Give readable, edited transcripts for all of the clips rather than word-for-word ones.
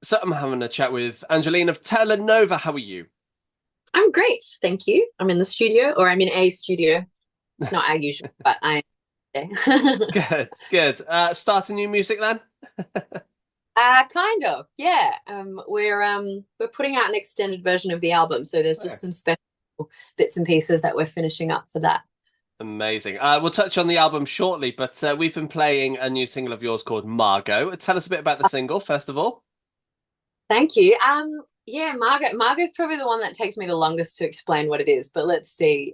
So I'm having a chat with Angeline of Telenova. How are you? I'm great, thank you. I'm in the studio, or I'm in a studio. It's not our usual, but I am. Good, good. Starting new music then? Kind of, yeah. We're putting out an extended version of the album, so there's Okay. just some special bits and pieces that we're finishing up for that. Amazing. We'll touch on the album shortly, but we've been playing a new single of yours called Margot. Tell us a bit about the single, first of all. Thank you. Yeah, Margot's probably the one that takes me the longest to explain what it is, but let's see.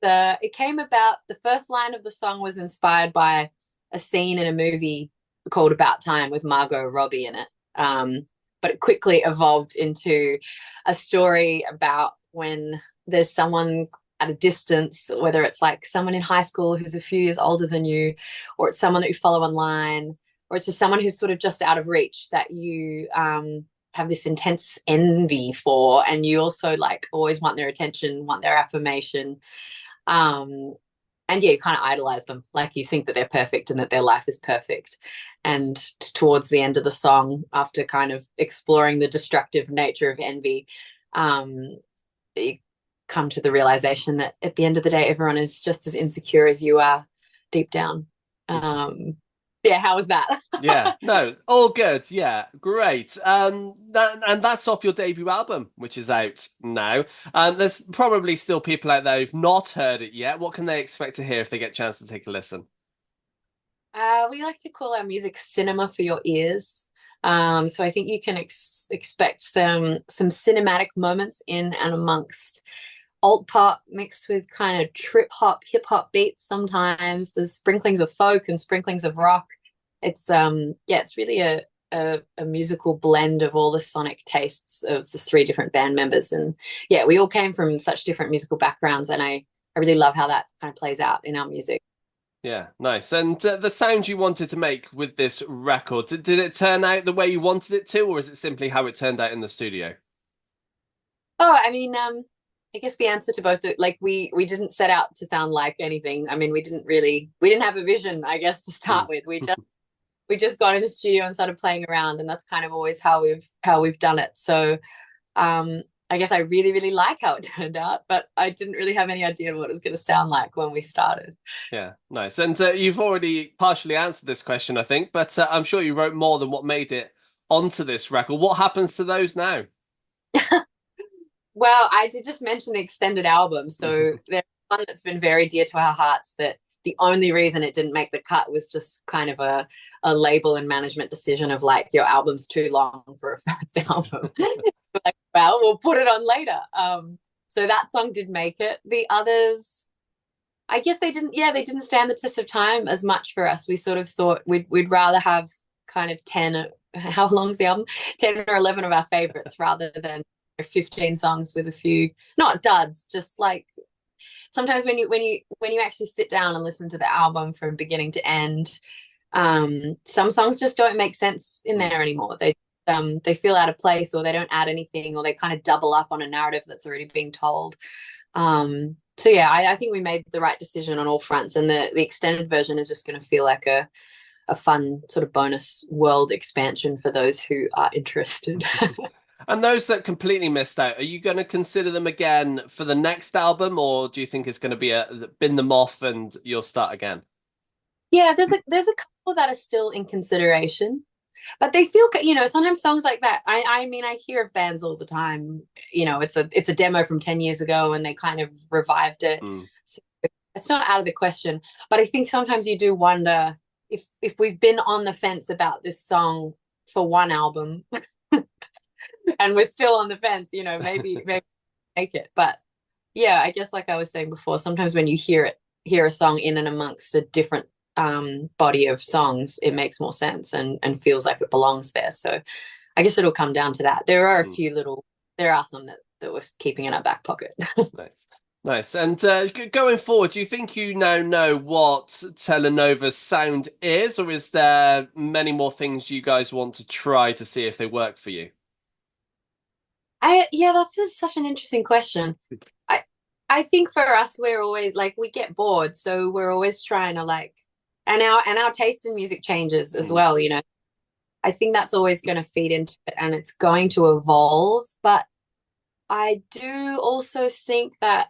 It came about. The first line of the song was inspired by a scene in a movie called About Time with Margot Robbie in it. But it quickly evolved into a story about when there's someone at a distance, whether it's like someone in high school who's a few years older than you, or it's someone that you follow online, or it's just someone who's sort of just out of reach that you have this intense envy for, and you also like always want their attention, want their affirmation. Um, and yeah, you kind of idolize them. Like you think that they're perfect and that their life is perfect. And towards the end of the song, after kind of exploring the destructive nature of envy, you come to the realization that at the end of the day, everyone is just as insecure as you are deep down. Um, yeah, how was that? Yeah, no, all good. Yeah, great. And that's off your debut album, which is out now. There's probably still people out there who've not heard it yet. What can they expect to hear if they get a chance to take a listen? We like to call our music cinema for your ears. So I think you can expect some cinematic moments in and amongst alt pop mixed with kind of trip hop, hip hop beats sometimes. There's sprinklings of folk and sprinklings of rock. It's really a musical blend of all the sonic tastes of the three different band members. And yeah, we all came from such different musical backgrounds, and I really love how that kind of plays out in our music. Yeah, nice. And the sound you wanted to make with this record, did it turn out the way you wanted it to, or is it simply how it turned out in the studio? Oh, I mean, I guess the answer to both, like we didn't set out to sound like anything. I mean, we didn't have a vision, I guess, to Hmm. start with. We just got in the studio and started playing around, and that's kind of always how we've done it. So, I guess I really, really like how it turned out, but I didn't really have any idea what it was going to sound like when we started. Yeah, nice. And you've already partially answered this question, I think, but I'm sure you wrote more than what made it onto this record. What happens to those now? Well, I did just mention the extended album. So there's one that's been very dear to our hearts that the only reason it didn't make the cut was just kind of a label and management decision of like, your album's too long for a first album. Like, well, we'll put it on later. So that song did make it. The others, I guess they didn't stand the test of time as much for us. We sort of thought we'd rather have kind of 10, how long's the album? 10 or 11 of our favorites rather than 15 songs with a few, not duds, just like sometimes when you actually sit down and listen to the album from beginning to end, some songs just don't make sense in Mm. there anymore. They feel out of place, or they don't add anything, or they kind of double up on a narrative that's already being told. So yeah, I think we made the right decision on all fronts, and the extended version is just going to feel like a fun sort of bonus world expansion for those who are interested. And those that completely missed out, are you going to consider them again for the next album, or do you think it's going to be a bin them off and you'll start again? Yeah, there's a couple that are still in consideration, but they feel, sometimes songs like that. I mean, I hear of bands all the time. It's a demo from 10 years ago, and they kind of revived it. Mm. So it's not out of the question. But I think sometimes you do wonder if we've been on the fence about this song for one album, and we're still on the fence. Maybe make it. But yeah, I guess like I was saying before, sometimes when you hear a song in and amongst a different body of songs, it makes more sense and feels like it belongs there. So I guess it'll come down to that. Mm. There are some that was keeping in our back pocket. Nice. Nice. And going forward, do you think you now know what Telenova's sound is, or is there many more things you guys want to try to see if they work for you? Yeah, that's such an interesting question. I I think for us, we're always like we get bored, so we're always trying to like, and our taste in music changes as Mm. well. I think that's always going to feed into it and it's going to evolve. But I do also think that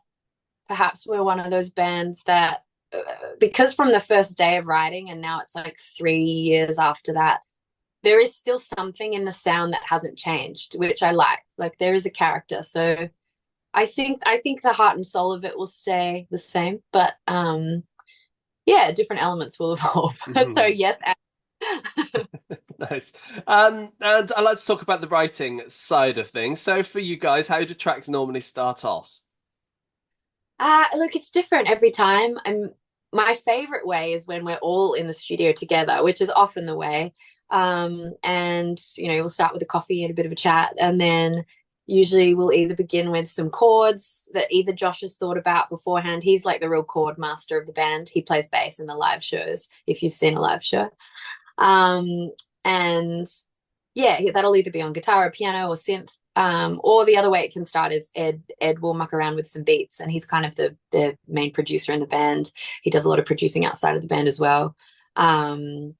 perhaps we're one of those bands that, because from the first day of writing and now it's like 3 years after that, there is still something in the sound that hasn't changed, which I like. Like there is a character. So I think the heart and soul of it will stay the same, but yeah, different elements will evolve. So yes. Nice. And I like to talk about the writing side of things. So for you guys, how do tracks normally start off? Look, it's different every time. My favorite way is when we're all in the studio together, which is often the way. And we'll start with a coffee and a bit of a chat, and then usually we'll either begin with some chords that either Josh has thought about beforehand. He's like the real chord master of the band. He plays bass in the live shows, if you've seen a live show. And yeah, that'll either be on guitar or piano or synth. Or the other way it can start is Ed. Ed will muck around with some beats, and he's kind of the main producer in the band. He does a lot of producing outside of the band as well. And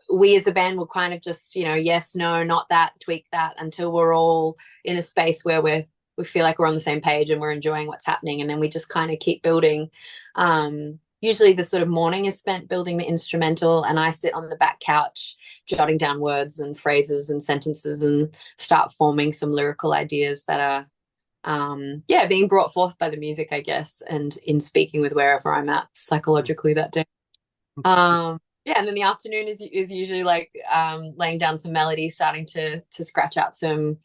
we as a band will kind of just, yes, no, not that, tweak that until we're all in a space where we feel like we're on the same page and we're enjoying what's happening, and then we just kind of keep building. Usually the sort of morning is spent building the instrumental, and I sit on the back couch jotting down words and phrases and sentences and start forming some lyrical ideas that are being brought forth by the music, I guess, and in speaking with wherever I'm at psychologically that day. Yeah, and then the afternoon is usually like laying down some melody, starting to scratch out some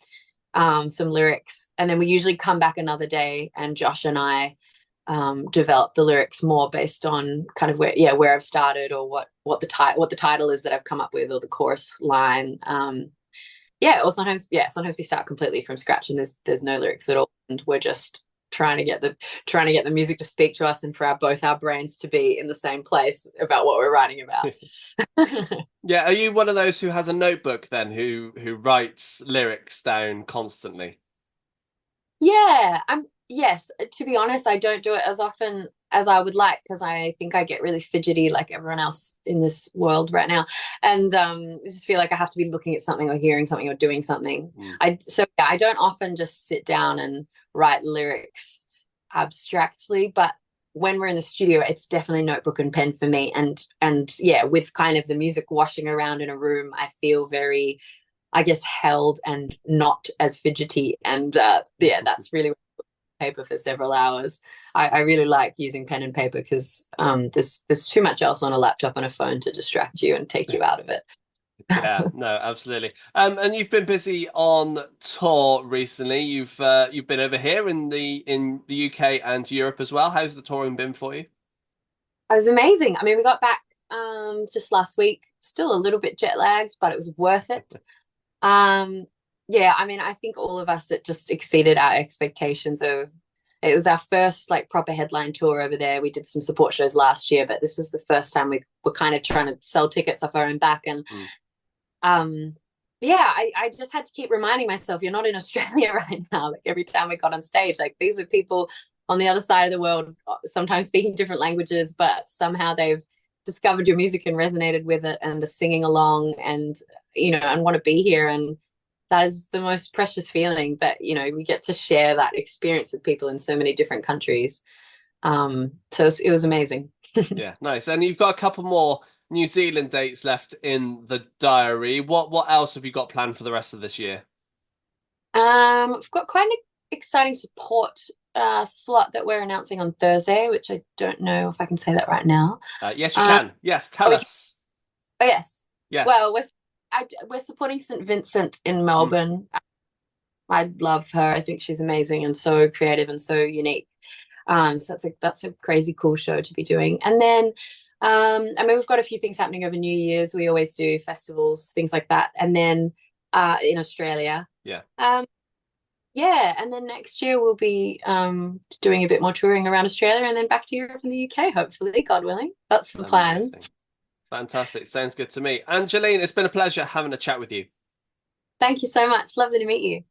lyrics, and then we usually come back another day, and Josh and I develop the lyrics more based on kind of where I've started, or what the title is that I've come up with, or the chorus line. Or sometimes we start completely from scratch and there's no lyrics at all, and we're just trying to get the music to speak to us, and for both our brains to be in the same place about what we're writing about. Yeah, are you one of those who has a notebook then, who writes lyrics down constantly? Yeah, yes, to be honest, I don't do it as often as I would like, because I think I get really fidgety like everyone else in this world right now. And I just feel like I have to be looking at something or hearing something or doing something. I don't often just sit down and write lyrics abstractly, but when we're in the studio, it's definitely notebook and pen for me. And yeah, with kind of the music washing around in a room, I feel very, I guess, held and not as fidgety. And that's really paper for several hours. I really like using pen and paper because there's too much else on a laptop and a phone to distract you and take you out of it. Yeah, no, absolutely. And you've been busy on tour recently. You've been over here in the UK and Europe as well. How's the touring been for you? It was amazing. I mean, we got back just last week, still a little bit jet lagged, but it was worth it. Yeah, I mean, I think all of us, it just exceeded our expectations of. It was our first like proper headline tour over there. We did some support shows last year, but this was the first time we were kind of trying to sell tickets off our own back. And I just had to keep reminding myself, you're not in Australia right now. Like every time we got on stage, like these are people on the other side of the world, sometimes speaking different languages, but somehow they've discovered your music and resonated with it and are singing along, and and want to be here. And that is the most precious feeling, that we get to share that experience with people in so many different countries. So it was amazing. Yeah, nice. And you've got a couple more New Zealand dates left in the diary. What else have you got planned for the rest of this year? We've got quite an exciting support slot that we're announcing on Thursday, which I don't know if I can say that right now. Yes, you can. Yes, tell us. Oh yes. Yes. Well, we're supporting St. Vincent in Melbourne. I love her. I think she's amazing and so creative and so unique. So that's a crazy cool show to be doing. And then I mean, we've got a few things happening over New Year's. We always do festivals, things like that. And then in Australia. Yeah. Yeah, and then next year we'll be doing a bit more touring around Australia, and then back to Europe and the UK, hopefully, God willing. That's the plan. Amazing. Fantastic. Sounds good to me. Angeline, it's been a pleasure having a chat with you. Thank you so much. Lovely to meet you.